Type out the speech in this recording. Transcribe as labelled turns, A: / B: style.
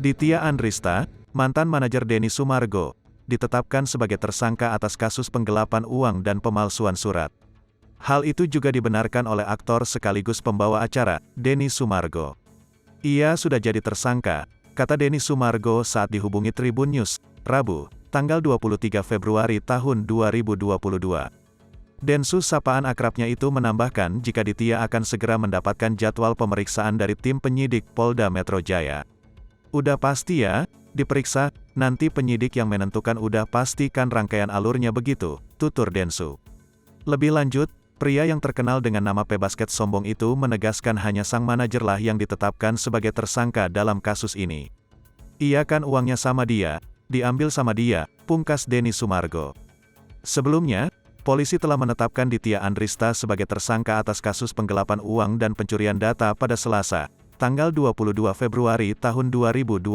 A: Ditya Andrista, mantan manajer Denny Sumargo, ditetapkan sebagai tersangka atas kasus penggelapan uang dan pemalsuan surat. Hal itu juga dibenarkan oleh aktor sekaligus pembawa acara, Denny Sumargo. Ia sudah jadi tersangka, kata Denny Sumargo saat dihubungi Tribun News, Rabu, tanggal 23 Februari tahun 2022. Densus sapaan akrabnya itu menambahkan jika Ditya akan segera mendapatkan jadwal pemeriksaan dari tim penyidik Polda Metro Jaya. Udah pasti ya, diperiksa, nanti penyidik yang menentukan udah pastikan rangkaian alurnya begitu, tutur Densu. Lebih lanjut, pria yang terkenal dengan nama pebasket sombong itu menegaskan hanya sang manajerlah yang ditetapkan sebagai tersangka dalam kasus ini. Iya kan uangnya sama dia, diambil sama dia, pungkas Denny Sumargo. Sebelumnya, polisi telah menetapkan Ditya Andrista sebagai tersangka atas kasus penggelapan uang dan pencurian data pada Selasa, tanggal 22 Februari tahun 2022.